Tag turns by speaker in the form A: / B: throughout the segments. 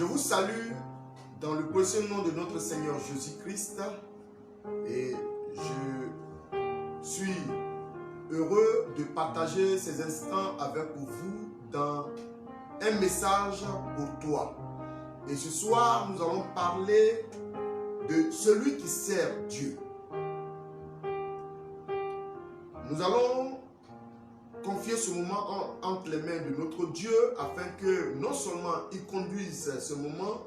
A: Je vous salue dans le précieux nom de notre Seigneur Jésus-Christ et je suis heureux de partager ces instants avec vous dans un message pour toi. Et ce soir, nous allons parler de celui qui sert Dieu. Nous allons confier ce moment entre les mains de notre Dieu afin que non seulement il conduise ce moment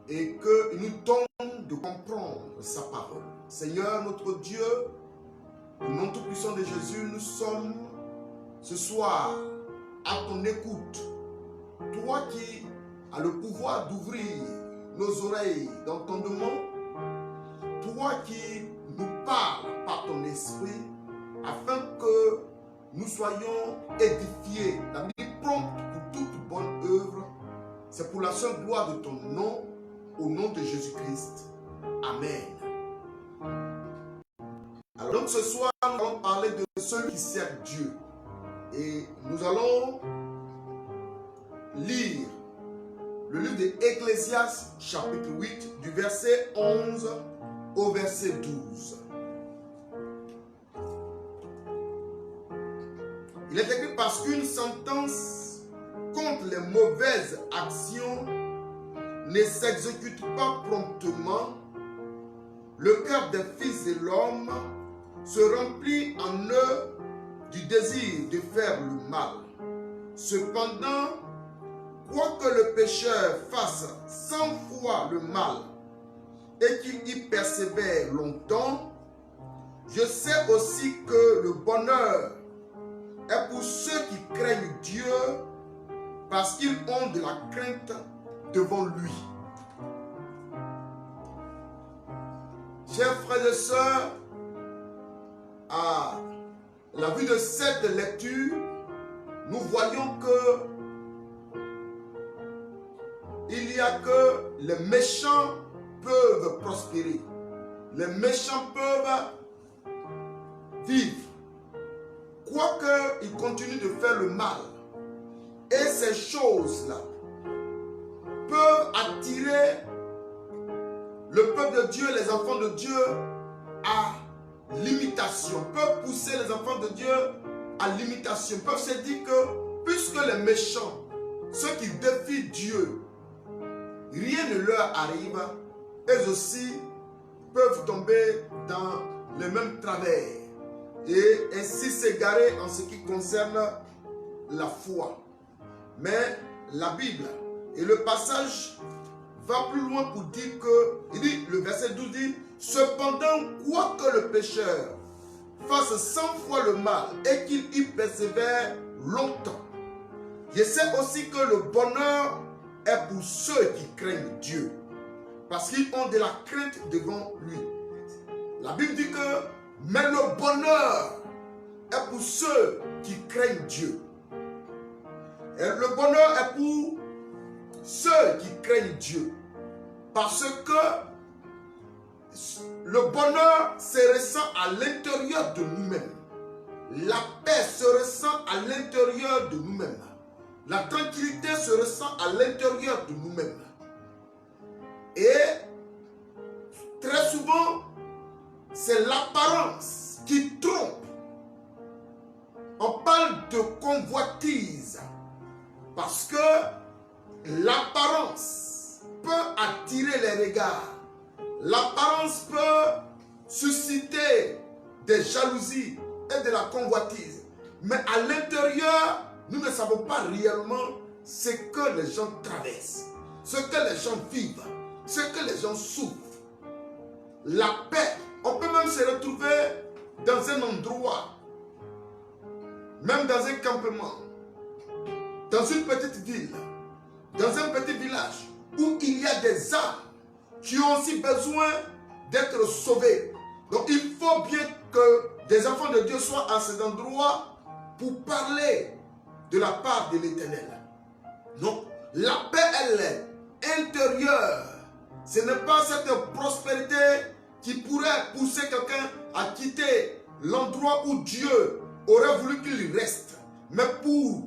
A: et qu'il nous donne de comprendre sa parole. Seigneur notre Dieu, au nom tout puissant de Jésus, nous sommes ce soir à ton écoute. Toi qui as le pouvoir d'ouvrir nos oreilles d'entendement, toi qui nous parles par ton esprit afin que nous soyons édifiés, la Bible prompte pour toute bonne œuvre. C'est pour la seule gloire de ton nom, au nom de Jésus-Christ. Amen. Alors donc ce soir, nous allons parler de celui qui sert Dieu. Et nous allons lire le livre d'Ecclésiaste, chapitre 8, du verset 11 au verset 12. Il est écrit: parce qu'une sentence contre les mauvaises actions ne s'exécute pas promptement, le cœur des fils de l'homme se remplit en eux du désir de faire le mal. Cependant, quoique le pécheur fasse 100 fois le mal et qu'il y persévère longtemps, je sais aussi que le bonheur est pour ceux qui craignent Dieu, parce qu'ils ont de la crainte devant lui. Chers frères et sœurs, à la vue de cette lecture, nous voyons que il n'y a que les méchants peuvent prospérer. Les méchants peuvent vivre. Quoique ils continuent de faire le mal. Et ces choses-là peuvent attirer le peuple de Dieu, les enfants de Dieu, à l'imitation. Peuvent pousser les enfants de Dieu à l'imitation. Peuvent se dire que, puisque les méchants, ceux qui défient Dieu, rien ne leur arrive, eux aussi peuvent tomber dans les mêmes travers et ainsi s'égarer en ce qui concerne la foi. Mais la Bible et le passage va plus loin pour dire que, il dit, le verset 12 dit: cependant, quoique le pécheur fasse 100 fois le mal et qu'il y persévère longtemps, je sais aussi que le bonheur est pour ceux qui craignent Dieu, parce qu'ils ont de la crainte devant lui. La Bible dit que, mais le bonheur est pour ceux qui craignent Dieu. Et le bonheur est pour ceux qui craignent Dieu. Parce que le bonheur se ressent à l'intérieur de nous-mêmes. La paix se ressent à l'intérieur de nous-mêmes. La tranquillité se ressent à l'intérieur de nous-mêmes. Et très souvent, c'est l'apparence qui trompe. On parle de convoitise parce que l'apparence peut attirer les regards. L'apparence peut susciter des jalousies et de la convoitise. Mais à l'intérieur, nous ne savons pas réellement ce que les gens traversent, ce que les gens vivent, ce que les gens souffrent. La paix, on peut même se retrouver dans un endroit, même dans un campement, dans une petite ville, dans un petit village, où il y a des âmes qui ont aussi besoin d'être sauvées. Donc il faut bien que des enfants de Dieu soient à cet endroit pour parler de la part de l'Éternel. Non, la paix, elle est intérieure. Ce n'est pas cette prospérité qui pourrait pousser quelqu'un à quitter l'endroit où Dieu aurait voulu qu'il reste. Mais pour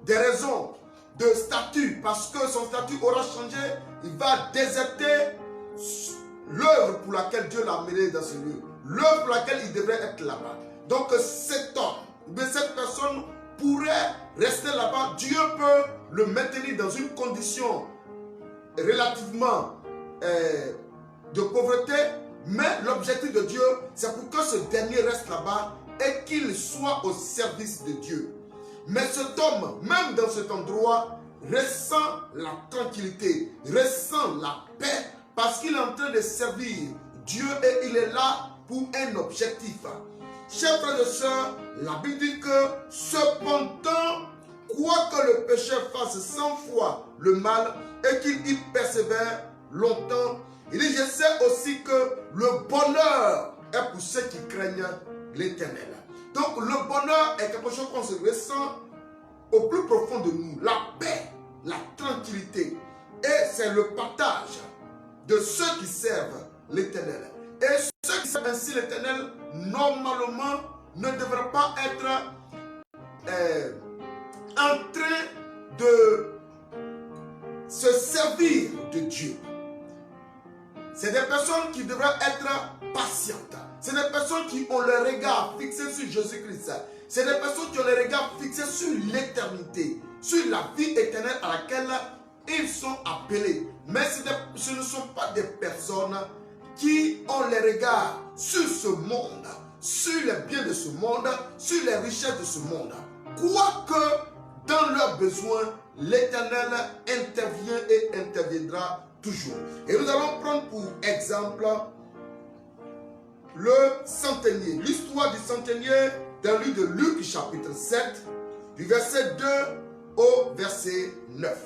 A: des raisons de statut, parce que son statut aura changé, il va déserter l'œuvre pour laquelle Dieu l'a amené dans ce lieu, l'œuvre pour laquelle il devrait être là-bas. Donc cet homme, ou cette personne pourrait rester là-bas. Dieu peut le maintenir dans une condition relativement de pauvreté, mais l'objectif de Dieu, c'est pour que ce dernier reste là-bas et qu'il soit au service de Dieu. Mais cet homme, même dans cet endroit, ressent la tranquillité, ressent la paix, parce qu'il est en train de servir Dieu et il est là pour un objectif. Chers frères et sœurs, la Bible dit que cependant, quoique le pécheur fasse 100 fois le mal et qu'il y persévère longtemps, il dit, je sais aussi que le bonheur est pour ceux qui craignent l'Éternel. Donc le bonheur est quelque chose qu'on se ressent au plus profond de nous. La paix, la tranquillité. Et c'est le partage de ceux qui servent l'Éternel. Et ceux qui servent ainsi l'Éternel, normalement, ne devraient pas être en train de se servir de Dieu. C'est des personnes qui devraient être patientes. C'est des personnes qui ont le regard fixé sur Jésus-Christ. C'est des personnes qui ont le regard fixé sur l'éternité, sur la vie éternelle à laquelle ils sont appelés. Mais ce ne sont pas des personnes qui ont le regard sur ce monde, sur les biens de ce monde, sur les richesses de ce monde. Quoique dans leurs besoins, l'Éternel intervient et interviendra toujours. Et nous allons prendre pour exemple le centenier, l'histoire du centenier dans le livre de Luc chapitre 7, du verset 2 au verset 9.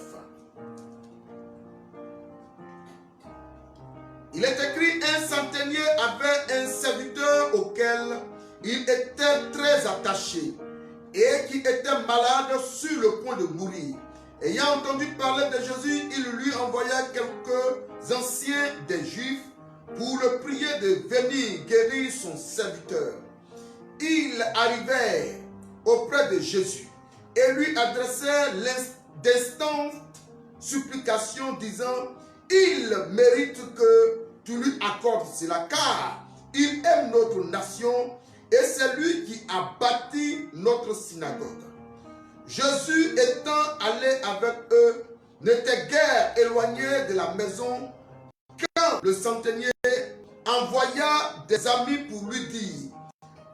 A: Il est écrit, un centenier avait un serviteur auquel il était très attaché et qui était malade sur le point de mourir. Ayant entendu parler de Jésus, il lui envoya quelques anciens des Juifs pour le prier de venir guérir son serviteur. Ils arrivèrent auprès de Jésus et lui adressèrent d'instantes supplications disant, il mérite que tu lui accordes cela car il aime notre nation et c'est lui qui a bâti notre synagogue. Jésus étant allé avec eux n'était guère éloigné de la maison quand le centenier envoya des amis pour lui dire,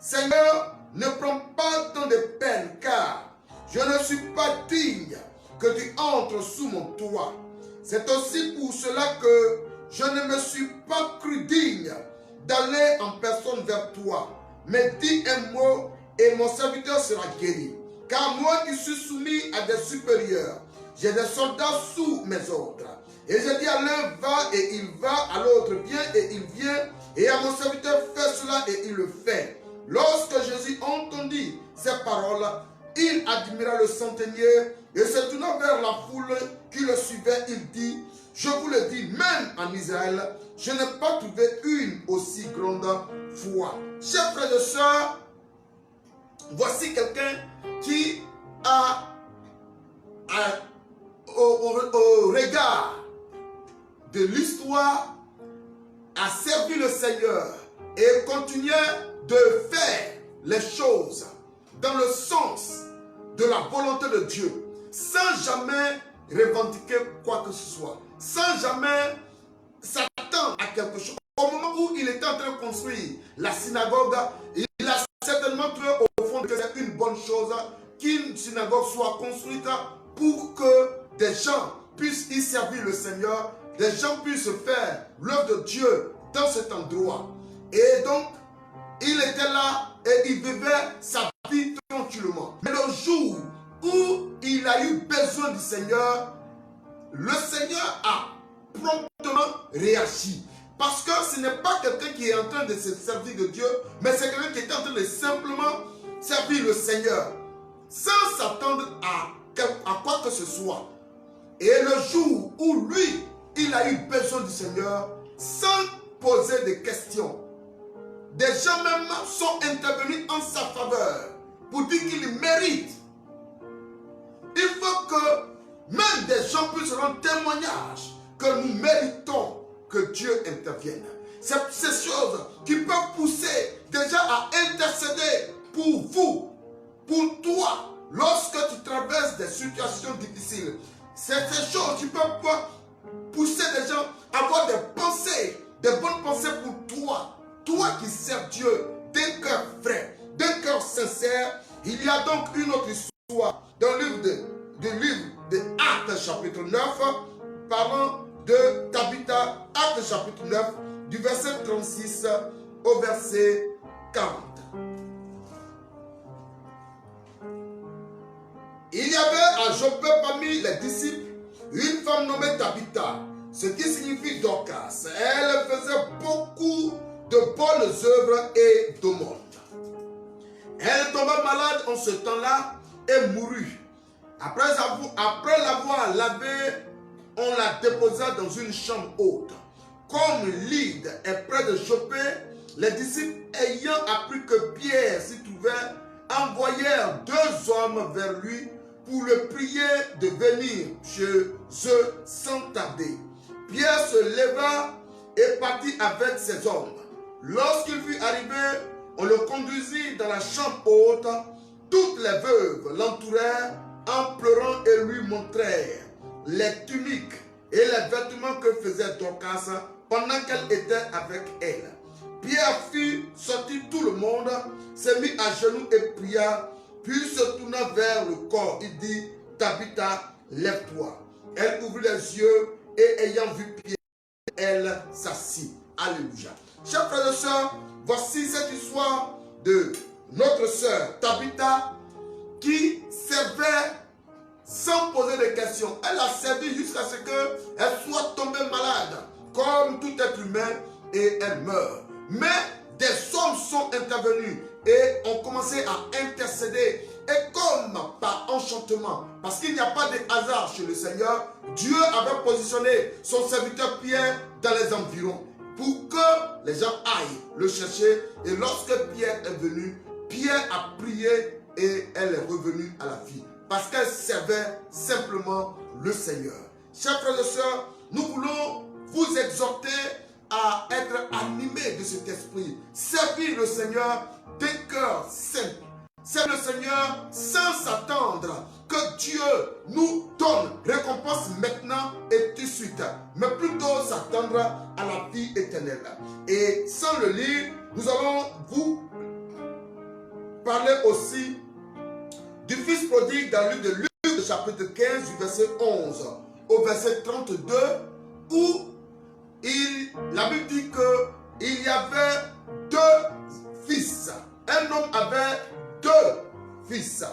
A: Seigneur, ne prends pas tant de peine car je ne suis pas digne que tu entres sous mon toit. C'est aussi pour cela que je ne me suis pas cru digne d'aller en personne vers toi. Mais dis un mot et mon serviteur sera guéri. Car moi qui suis soumis à des supérieurs, j'ai des soldats sous mes ordres. Et je dis à l'un va et il va, à l'autre viens et il vient. Et à mon serviteur fais cela et il le fait. Lorsque Jésus entendit ces paroles, il admira le centenier et se tourna vers la foule qui le suivait. Il dit, je vous le dis, même en Israël, je n'ai pas trouvé une aussi grande foi. Chers frères et sœurs, voici quelqu'un qui a au regard de l'histoire a servi le Seigneur et continuait de faire les choses dans le sens de la volonté de Dieu, sans jamais revendiquer quoi que ce soit, sans jamais s'attendre à quelque chose. Au moment où il était en train de construire la synagogue, il a certainement trouvé au fond que c'est une bonne chose qu'une synagogue soit construite pour que des gens puissent y servir le Seigneur, des gens puissent faire l'œuvre de Dieu dans cet endroit. Et donc, il était là et il vivait sa vie tranquillement. Mais le jour où il a eu besoin du Seigneur, le Seigneur a promptement réagi. Parce que ce n'est pas quelqu'un qui est en train de se servir de Dieu, mais c'est quelqu'un qui est en train de simplement servir le Seigneur, sans s'attendre à quoi que ce soit. Et le jour où lui, il a eu besoin du Seigneur, sans poser de questions, des gens même sont intervenus en sa faveur pour dire qu'il mérite. Il faut que même des gens puissent rendre témoignage que nous méritons que Dieu intervienne. C'est ces choses qui peuvent pousser déjà à intercéder pour vous, pour toi, lorsque tu traverses des situations difficiles. C'est ces choses qui peuvent pousser des gens à avoir des pensées, des bonnes pensées pour toi. Toi qui sers Dieu d'un cœur vrai, d'un cœur sincère. Il y a donc une autre histoire dans le livre de Actes chapitre 9, parlant de Tabitha, Actes chapitre 9, du verset 36 au verset 40. Il y avait à Joppé parmi les disciples une femme nommée Tabitha, ce qui signifie Dorcas. Elle faisait beaucoup de bonnes œuvres et d'aumônes. Elle tomba malade en ce temps-là et mourut. Après l'avoir lavée, on la déposa dans une chambre haute. Comme Lyde est près de Joppé, les disciples ayant appris que Pierre s'y trouvait, envoyèrent 2 hommes vers lui pour le prier de venir chez eux sans tarder. Pierre se leva et partit avec ses hommes. Lorsqu'il fut arrivé, on le conduisit dans la chambre haute. Toutes les veuves l'entourèrent en pleurant et lui montrèrent les tuniques et les vêtements que faisait Dorcas pendant qu'elle était avec elle. Pierre fit sortir tout le monde, se mit à genoux et pria, puis se tourna vers le corps. Il dit, Tabitha, lève-toi. Elle ouvrit les yeux et ayant vu Pierre, elle s'assit. Alléluia. Chers frères et sœurs, voici cette histoire de notre sœur Tabitha qui servait sans poser de questions. Elle a servi jusqu'à ce qu'elle soit tombée malade, comme tout être humain, et elle meurt. Mais des hommes sont intervenus et ont commencé à intercéder. Et comme par enchantement, parce qu'il n'y a pas de hasard chez le Seigneur, Dieu avait positionné son serviteur Pierre dans les environs pour que les gens aillent le chercher. Et lorsque Pierre est venu, Pierre a prié et elle est revenue à la vie. Parce qu'elle servait simplement le Seigneur. Chers frères et sœurs, nous voulons vous exhorter à être animés de cet esprit. Servir le Seigneur d'un cœur simple. Servir le Seigneur sans s'attendre que Dieu nous donne récompense maintenant et tout de suite. Mais plutôt s'attendre à la vie éternelle. Et sans le lire, nous allons vous parler aussi du fils prodigue dans le livre de Luc, chapitre 15, du verset 11 au verset 32, où la Bible dit qu'il y avait 2 fils. Un homme avait 2 fils.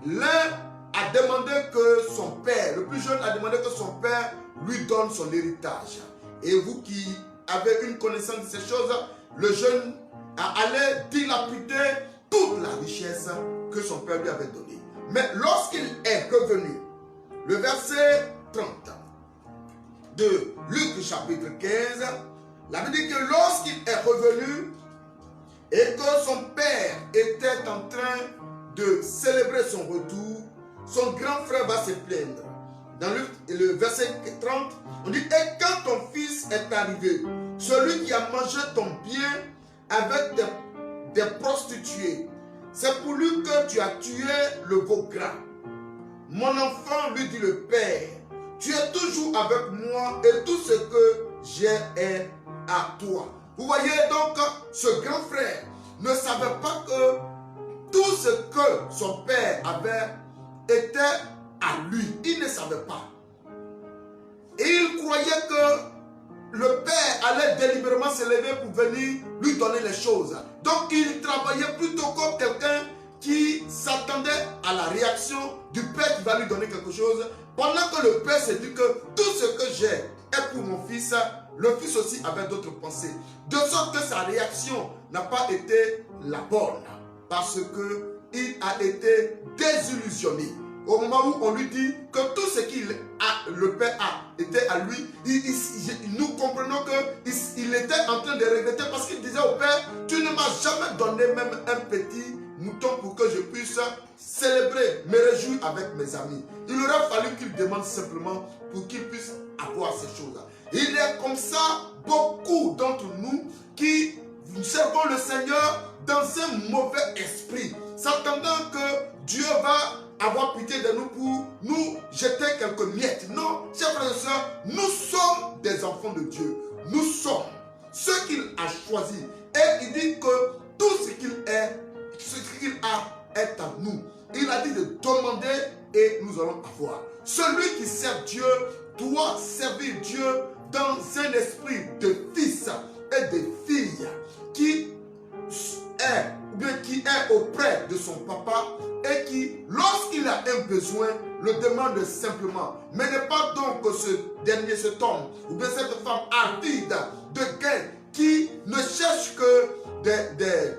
A: L'un a demandé que son père, le plus jeune a demandé que son père lui donne son héritage. Et vous qui avez une connaissance de ces choses, le jeune allait dilapider toute la richesse que son père lui avait donnée. Mais lorsqu'il est revenu, le verset 30 de Luc chapitre 15, la Bible dit que lorsqu'il est revenu et que son père était en train de célébrer son retour, son grand frère va se plaindre. Dans le verset 30, on dit, et quand ton fils est arrivé, celui qui a mangé ton bien avec des prostituées, c'est pour lui que tu as tué le veau gras. Mon enfant, lui dit le père, tu es toujours avec moi et tout ce que j'ai est à toi. Vous voyez donc, ce grand frère ne savait pas que tout ce que son père avait était à lui. Il ne savait pas. Et il croyait que le père allait délibérément se lever pour venir lui donner les choses. Donc il travaillait plutôt comme quelqu'un qui s'attendait à la réaction du père qui va lui donner quelque chose. Pendant que le père s'est dit que tout ce que j'ai est pour mon fils, le fils aussi avait d'autres pensées. De sorte que sa réaction n'a pas été la bonne. Parce qu'il a été désillusionné. Au moment où on lui dit que tout ce qu'il a, le père a, était à lui, nous comprenons qu'il était en train de regretter parce qu'il disait au père, tu ne m'as jamais donné même un petit moutons pour que je puisse célébrer, me réjouir avec mes amis. Il aurait fallu qu'il demande simplement pour qu'il puisse avoir ces choses. Il est comme ça beaucoup d'entre nous qui servons le Seigneur dans un mauvais esprit, s'attendant que Dieu va avoir pitié de nous pour nous jeter quelques miettes. Non, chers frères et sœurs, nous sommes des enfants de Dieu. Nous sommes ceux qu'il a choisis. Et il dit que tout ce qu'il est, ce qu'il a est à nous. Il a dit de demander et nous allons avoir. Celui qui sert Dieu doit servir Dieu dans un esprit de fils et de filles qui est auprès de son papa et qui, lorsqu'il a un besoin, le demande simplement. Mais n'est pas donc que cet homme ou bien cette femme avide de gain qui ne cherche que des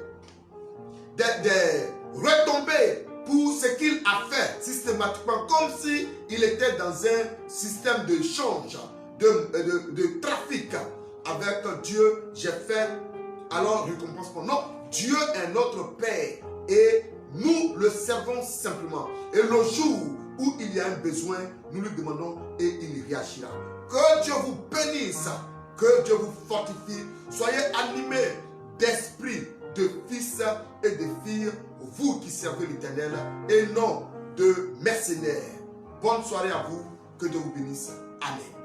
A: retombées pour ce qu'il a fait systématiquement, comme s'il était dans un système de change, de trafic avec Dieu. J'ai fait, alors je ne récompense pas. Non, Dieu est notre Père et nous le servons simplement. Et le jour où il y a un besoin, nous lui demandons et il réagira. Que Dieu vous bénisse, que Dieu vous fortifie. Soyez animés d'esprit de fils et de filles, vous qui servez l'Éternel, et non de mercenaires. Bonne soirée à vous, que Dieu vous bénisse. Amen.